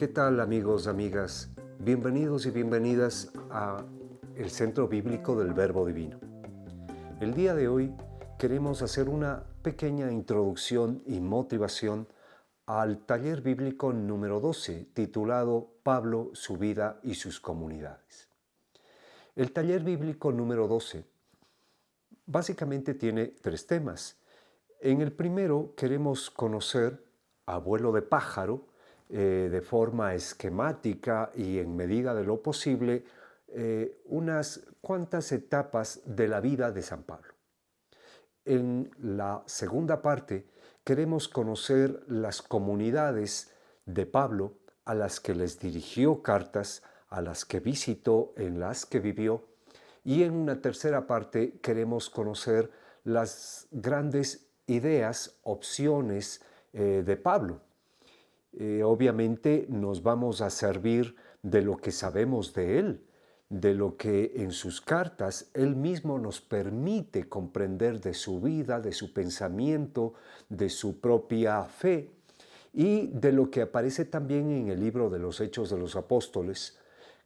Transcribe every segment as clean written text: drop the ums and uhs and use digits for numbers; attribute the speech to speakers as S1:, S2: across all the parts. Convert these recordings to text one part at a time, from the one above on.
S1: ¿Qué tal, amigos, amigas? Bienvenidos y bienvenidas a el Centro Bíblico del Verbo Divino. El día de hoy queremos hacer una pequeña introducción y motivación al taller bíblico número 12, titulado Pablo, su vida y sus comunidades. El taller bíblico número 12 básicamente tiene tres temas. En el primero queremos conocer, a vuelo de pájaro, de forma esquemática y en medida de lo posible, unas cuantas etapas de la vida de San Pablo. En la segunda parte queremos conocer las comunidades de Pablo a las que les dirigió cartas, a las que visitó, en las que vivió. Y en una tercera parte queremos conocer las grandes ideas, opciones de Pablo. Obviamente nos vamos a servir de lo que sabemos de él, de lo que en sus cartas él mismo nos permite comprender de su vida, de su pensamiento, de su propia fe y de lo que aparece también en el libro de los Hechos de los Apóstoles,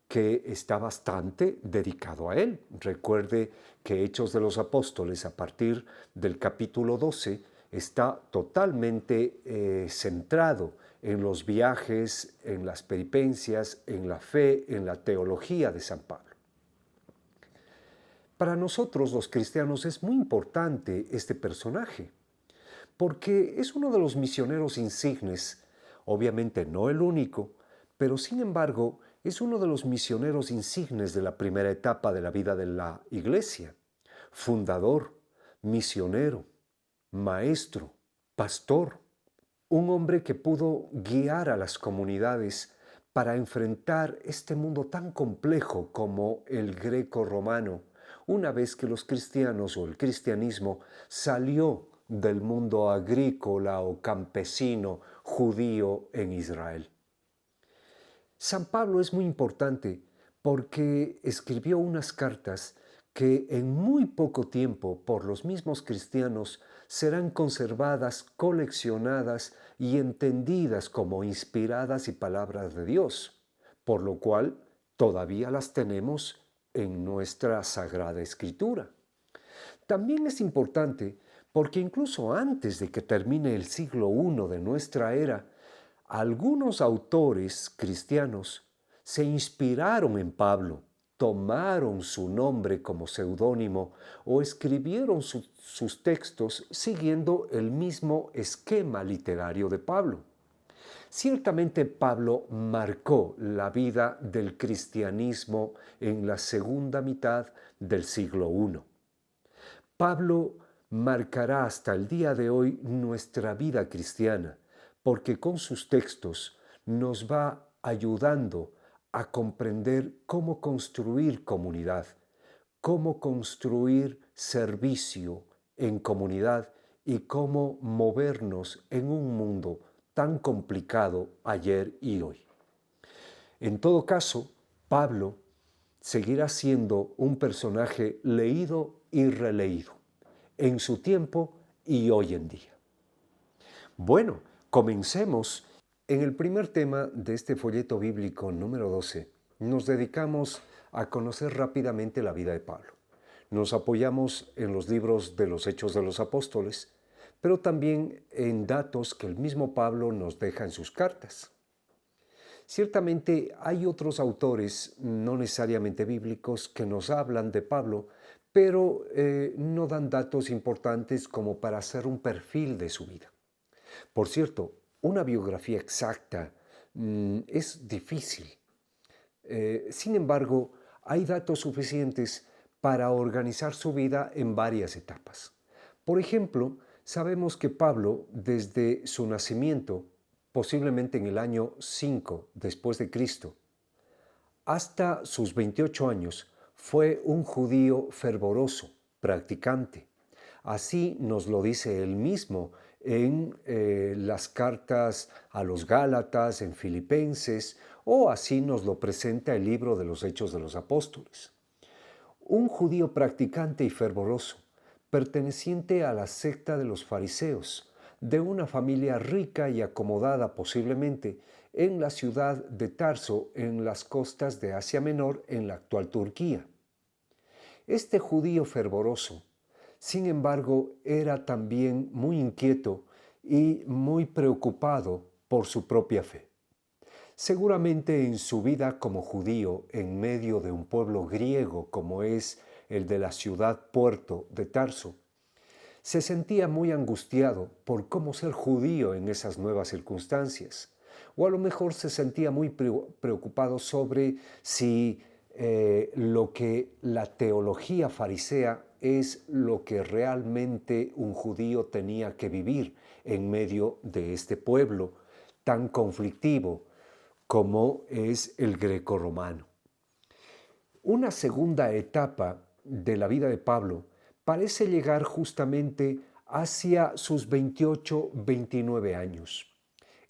S1: que está bastante dedicado a él. Recuerde que Hechos de los Apóstoles, a partir del capítulo 12, está totalmente centrado en los viajes, en las peripencias, en la fe, en la teología de San Pablo. Para nosotros los cristianos es muy importante este personaje, porque es uno de los misioneros insignes, obviamente no el único, pero sin embargo es uno de los misioneros insignes de la primera etapa de la vida de la Iglesia. Fundador, misionero, maestro, pastor, un hombre que pudo guiar a las comunidades para enfrentar este mundo tan complejo como el greco-romano, una vez que los cristianos o el cristianismo salió del mundo agrícola o campesino judío en Israel. San Pablo es muy importante porque escribió unas cartas que en muy poco tiempo por los mismos cristianos serán conservadas, coleccionadas y entendidas como inspiradas y palabras de Dios, por lo cual todavía las tenemos en nuestra Sagrada Escritura. También es importante porque incluso antes de que termine el siglo I de nuestra era, algunos autores cristianos se inspiraron en Pablo, tomaron su nombre como seudónimo o escribieron sus textos siguiendo el mismo esquema literario de Pablo. Ciertamente Pablo marcó la vida del cristianismo en la segunda mitad del siglo I. Pablo marcará hasta el día de hoy nuestra vida cristiana, porque con sus textos nos va ayudando a comprender cómo construir comunidad, cómo construir servicio en comunidad y cómo movernos en un mundo tan complicado ayer y hoy. En todo caso, Pablo seguirá siendo un personaje leído y releído en su tiempo y hoy en día. Bueno, comencemos. En el primer tema de este folleto bíblico número 12, nos dedicamos a conocer rápidamente la vida de Pablo. Nos apoyamos en los libros de los Hechos de los Apóstoles, pero también en datos que el mismo Pablo nos deja en sus cartas. Ciertamente hay otros autores, no necesariamente bíblicos, que nos hablan de Pablo, pero no dan datos importantes como para hacer un perfil de su vida. Por cierto, una biografía exacta es difícil. Sin embargo, hay datos suficientes para organizar su vida en varias etapas. Por ejemplo, sabemos que Pablo, desde su nacimiento, posiblemente en el año 5 después de Cristo, hasta sus 28 años, fue un judío fervoroso, practicante. Así nos lo dice él mismo en las cartas a los Gálatas, en Filipenses, o así nos lo presenta el libro de los Hechos de los Apóstoles. Un judío practicante y fervoroso, perteneciente a la secta de los fariseos, de una familia rica y acomodada posiblemente, en la ciudad de Tarso, en las costas de Asia Menor, en la actual Turquía. Este judío fervoroso, sin embargo, era también muy inquieto y muy preocupado por su propia fe. Seguramente en su vida como judío en medio de un pueblo griego como es el de la ciudad puerto de Tarso, se sentía muy angustiado por cómo ser judío en esas nuevas circunstancias. O a lo mejor se sentía muy preocupado sobre si lo que la teología farisea es lo que realmente un judío tenía que vivir en medio de este pueblo tan conflictivo como es el greco-romano. Una segunda etapa de la vida de Pablo parece llegar justamente hacia sus 28, 29 años.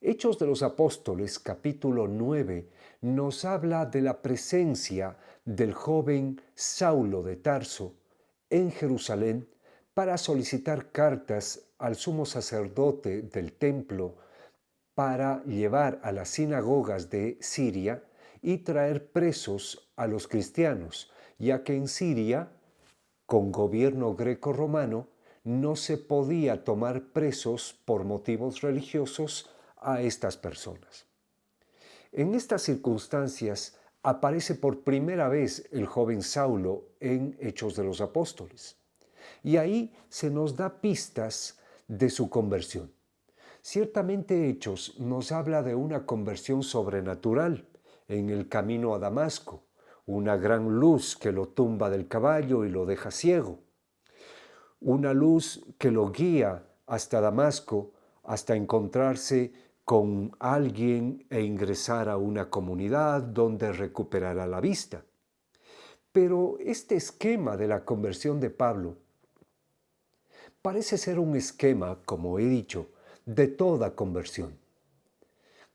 S1: Hechos de los Apóstoles, capítulo 9, nos habla de la presencia del joven Saulo de Tarso en Jerusalén para solicitar cartas al sumo sacerdote del templo para llevar a las sinagogas de Siria y traer presos a los cristianos, ya que en Siria, con gobierno greco-romano, no se podía tomar presos por motivos religiosos a estas personas. En estas circunstancias aparece por primera vez el joven Saulo en Hechos de los Apóstoles. Y ahí se nos da pistas de su conversión. Ciertamente Hechos nos habla de una conversión sobrenatural en el camino a Damasco, una gran luz que lo tumba del caballo y lo deja ciego, una luz que lo guía hasta Damasco, hasta encontrarse con alguien e ingresar a una comunidad donde recuperará la vista. Pero este esquema de la conversión de Pablo parece ser un esquema, como he dicho, de toda conversión.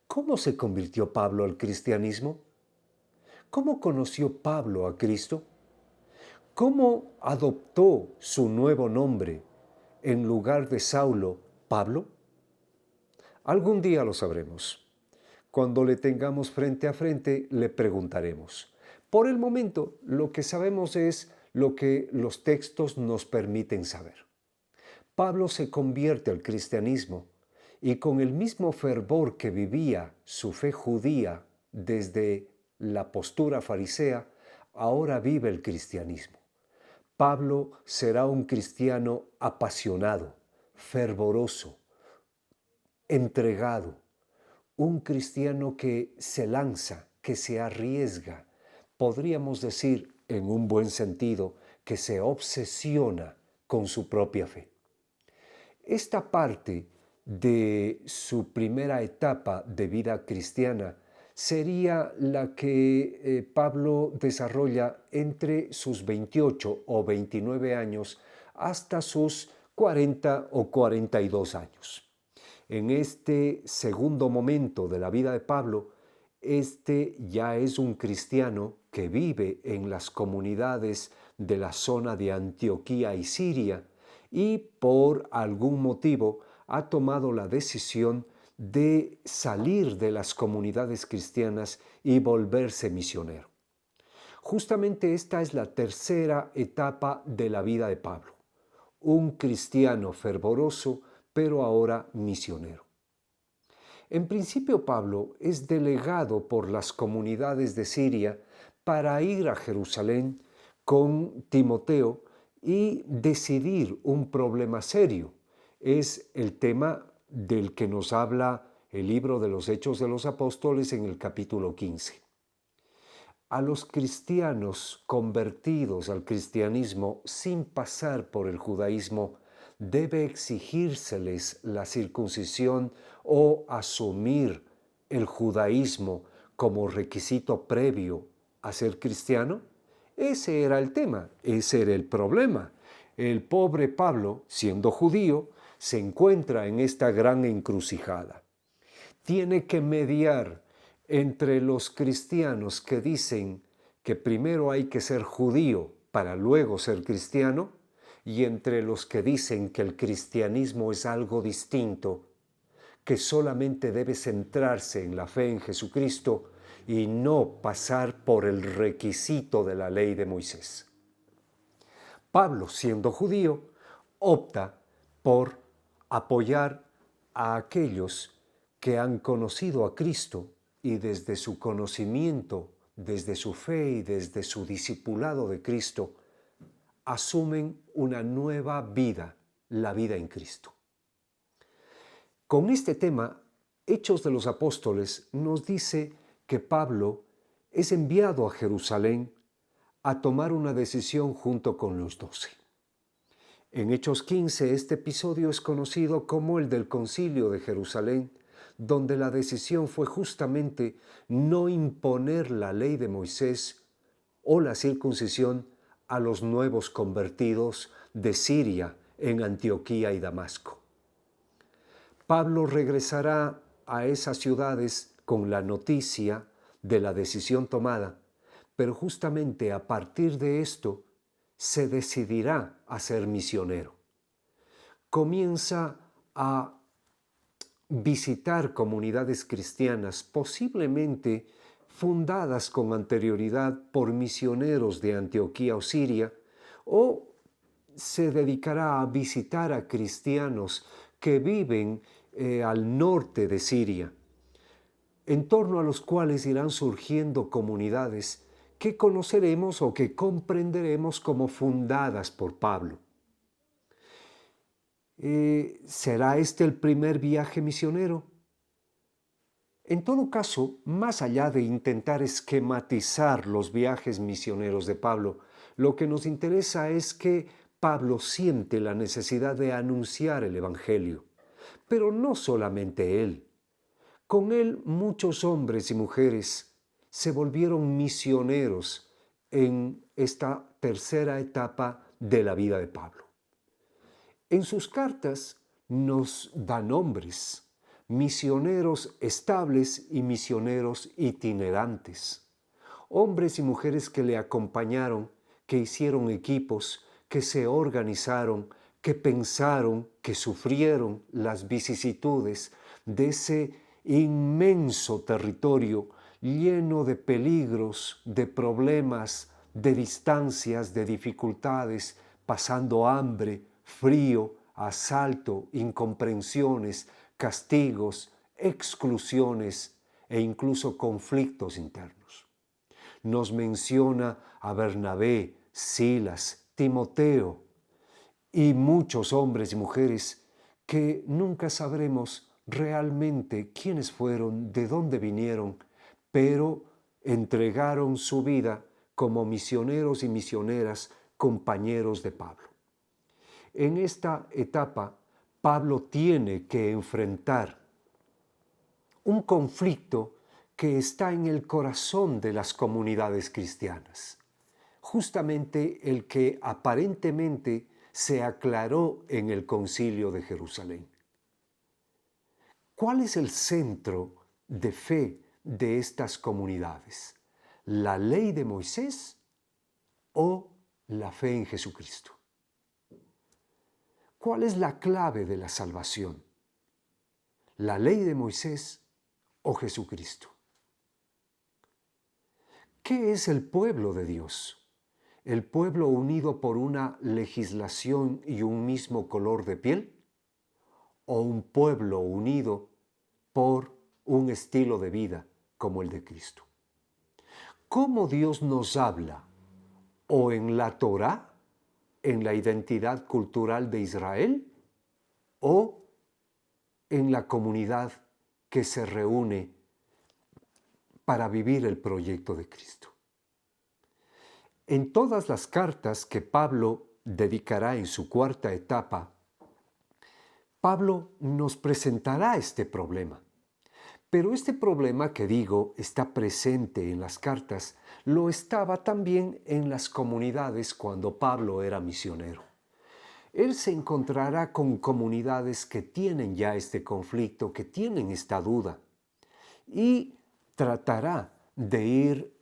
S1: ¿Cómo se convirtió Pablo al cristianismo? ¿Cómo conoció Pablo a Cristo? ¿Cómo adoptó su nuevo nombre en lugar de Saulo, Pablo? Algún día lo sabremos. Cuando le tengamos frente a frente, le preguntaremos. Por el momento, lo que sabemos es lo que los textos nos permiten saber. Pablo se convierte al cristianismo y con el mismo fervor que vivía su fe judía desde la postura farisea, ahora vive el cristianismo. Pablo será un cristiano apasionado, fervoroso, entregado, un cristiano que se lanza, que se arriesga, podríamos decir en un buen sentido, que se obsesiona con su propia fe. Esta parte de su primera etapa de vida cristiana sería la que Pablo desarrolla entre sus 28 o 29 años hasta sus 40 o 42 años. En este segundo momento de la vida de Pablo, este ya es un cristiano que vive en las comunidades de la zona de Antioquía y Siria y por algún motivo ha tomado la decisión de salir de las comunidades cristianas y volverse misionero. Justamente esta es la tercera etapa de la vida de Pablo. Un cristiano fervoroso, pero ahora misionero. En principio, Pablo es delegado por las comunidades de Siria para ir a Jerusalén con Timoteo y decidir un problema serio. Es el tema del que nos habla el libro de los Hechos de los Apóstoles en el capítulo 15. A los cristianos convertidos al cristianismo sin pasar por el judaísmo, debe exigírseles la circuncisión o asumir el judaísmo como requisito previo a ser cristiano? Ese era el tema, ese era el problema. El pobre Pablo, siendo judío, se encuentra en esta gran encrucijada. Tiene que mediar entre los cristianos que dicen que primero hay que ser judío para luego ser cristiano, y entre los que dicen que el cristianismo es algo distinto, que solamente debe centrarse en la fe en Jesucristo y no pasar por el requisito de la ley de Moisés. Pablo, siendo judío, opta por apoyar a aquellos que han conocido a Cristo y desde su conocimiento, desde su fe y desde su discipulado de Cristo, asumen una nueva vida, la vida en Cristo. Con este tema, Hechos de los Apóstoles nos dice que Pablo es enviado a Jerusalén a tomar una decisión junto con los 12. En Hechos 15, este episodio es conocido como el del Concilio de Jerusalén, donde la decisión fue justamente no imponer la ley de Moisés o la circuncisión a los nuevos convertidos de Siria en Antioquía y Damasco. Pablo regresará a esas ciudades con la noticia de la decisión tomada, pero justamente a partir de esto se decidirá a ser misionero. Comienza a visitar comunidades cristianas, posiblemente fundadas con anterioridad por misioneros de Antioquía o Siria, o se dedicará a visitar a cristianos que viven al norte de Siria, en torno a los cuales irán surgiendo comunidades que conoceremos o que comprenderemos como fundadas por Pablo. ¿Será este el primer viaje misionero? En todo caso, más allá de intentar esquematizar los viajes misioneros de Pablo, lo que nos interesa es que Pablo siente la necesidad de anunciar el Evangelio. Pero no solamente él. Con él muchos hombres y mujeres se volvieron misioneros en esta tercera etapa de la vida de Pablo. En sus cartas nos da nombres, misioneros estables y misioneros itinerantes, hombres y mujeres que le acompañaron, que hicieron equipos, que se organizaron, que pensaron, que sufrieron las vicisitudes de ese inmenso territorio lleno de peligros, de problemas, de distancias, de dificultades, pasando hambre, frío, asalto, incomprensiones, castigos, exclusiones e incluso conflictos internos. Nos menciona a Bernabé, Silas, Timoteo y muchos hombres y mujeres que nunca sabremos realmente quiénes fueron, de dónde vinieron, pero entregaron su vida como misioneros y misioneras, compañeros de Pablo. En esta etapa, Pablo tiene que enfrentar un conflicto que está en el corazón de las comunidades cristianas, justamente el que aparentemente se aclaró en el Concilio de Jerusalén. ¿Cuál es el centro de fe de estas comunidades? ¿La ley de Moisés o la fe en Jesucristo? ¿Cuál es la clave de la salvación? ¿La ley de Moisés o Jesucristo? ¿Qué es el pueblo de Dios? ¿El pueblo unido por una legislación y un mismo color de piel? ¿O un pueblo unido por un estilo de vida como el de Cristo? ¿Cómo Dios nos habla? ¿O en la Torá, en la identidad cultural de Israel? ¿O en la comunidad que se reúne para vivir el proyecto de Cristo? En todas las cartas que Pablo dedicará en su cuarta etapa, Pablo nos presentará este problema. Pero este problema que digo está presente en las cartas, lo estaba también en las comunidades cuando Pablo era misionero. Él se encontrará con comunidades que tienen ya este conflicto, que tienen esta duda, y tratará de ir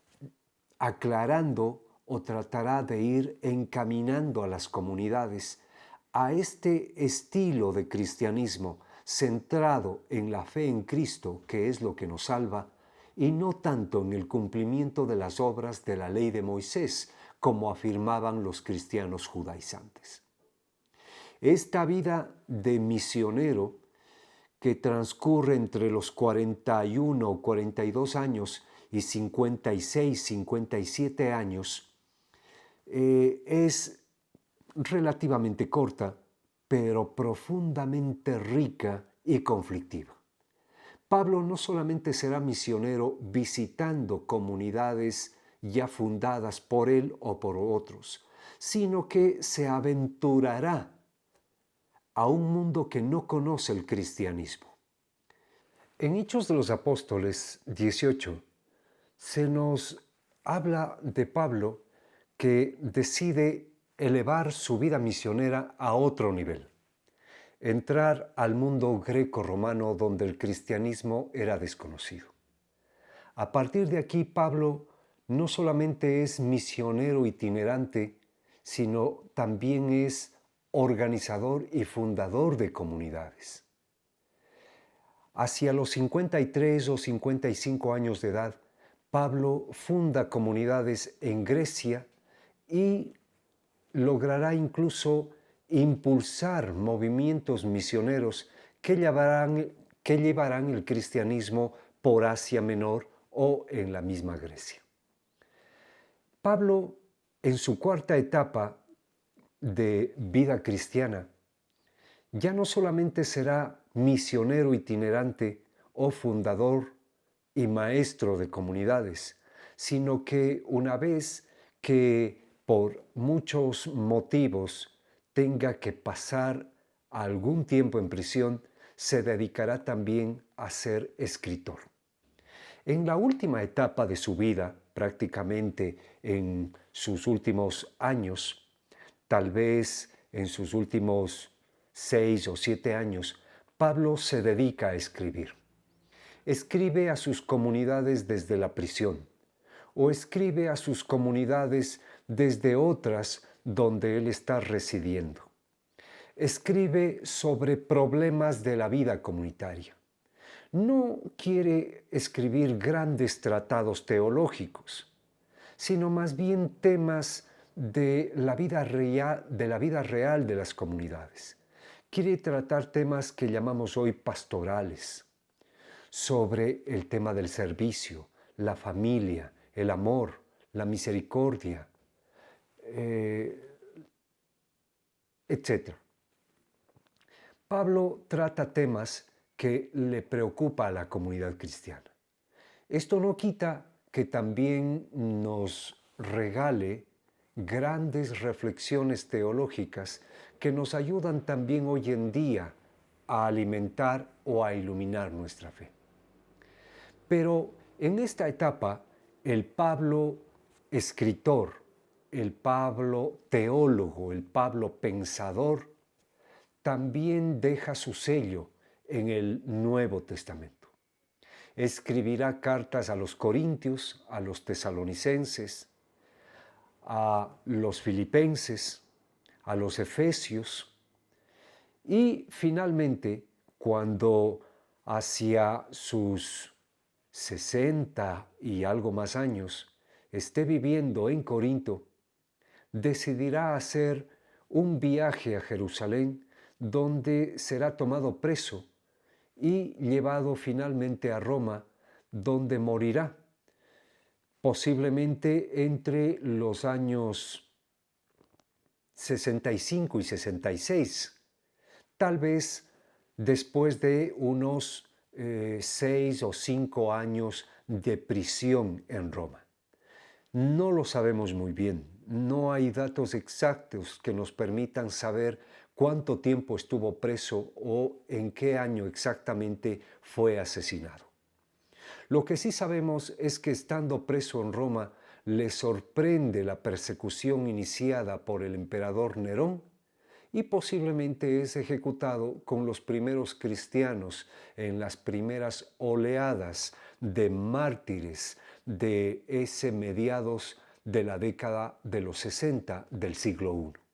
S1: aclarando o tratará de ir encaminando a las comunidades a este estilo de cristianismo centrado en la fe en Cristo, que es lo que nos salva, y no tanto en el cumplimiento de las obras de la ley de Moisés, como afirmaban los cristianos judaizantes. Esta vida de misionero que transcurre entre los 41 o 42 años y 56, 57 años, es relativamente corta, pero profundamente rica y conflictiva. Pablo no solamente será misionero visitando comunidades ya fundadas por él o por otros, sino que se aventurará a un mundo que no conoce el cristianismo. En Hechos de los Apóstoles 18 se nos habla de Pablo que decide elevar su vida misionera a otro nivel, entrar al mundo greco-romano donde el cristianismo era desconocido. A partir de aquí, Pablo no solamente es misionero itinerante, sino también es organizador y fundador de comunidades. Hacia los 53 o 55 años de edad, Pablo funda comunidades en Grecia y logrará incluso impulsar movimientos misioneros que llevarán el cristianismo por Asia Menor o en la misma Grecia. Pablo, en su cuarta etapa de vida cristiana, ya no solamente será misionero itinerante o fundador y maestro de comunidades, sino que una vez que por muchos motivos tenga que pasar algún tiempo en prisión, se dedicará también a ser escritor. En la última etapa de su vida, prácticamente en sus últimos años, tal vez en sus últimos 6 o 7 años, Pablo se dedica a escribir. Escribe a sus comunidades desde la prisión o escribe a sus comunidades desde otras donde él está residiendo. Escribe sobre problemas de la vida comunitaria. No quiere escribir grandes tratados teológicos, sino más bien temas de la vida real de las comunidades. Quiere tratar temas que llamamos hoy pastorales, sobre el tema del servicio, la familia, el amor, la misericordia, etc. Pablo trata temas que le preocupa a la comunidad cristiana. Esto no quita que también nos regale grandes reflexiones teológicas que nos ayudan también hoy en día a alimentar o a iluminar nuestra fe. Pero en esta etapa, el Pablo escritor, el Pablo teólogo, el Pablo pensador, también deja su sello en el Nuevo Testamento. Escribirá cartas a los corintios, a los tesalonicenses, a los filipenses, a los efesios y finalmente, cuando hacia sus 60 y algo más años esté viviendo en Corinto, decidirá hacer un viaje a Jerusalén donde será tomado preso y llevado finalmente a Roma, donde morirá, posiblemente entre los años 65 y 66, tal vez después de unos 6 o 5 años de prisión en Roma. No lo sabemos muy bien, no hay datos exactos que nos permitan saber cuánto tiempo estuvo preso o en qué año exactamente fue asesinado. Lo que sí sabemos es que estando preso en Roma le sorprende la persecución iniciada por el emperador Nerón y posiblemente es ejecutado con los primeros cristianos en las primeras oleadas de mártires de ese mediados de la década de los 60 del siglo I.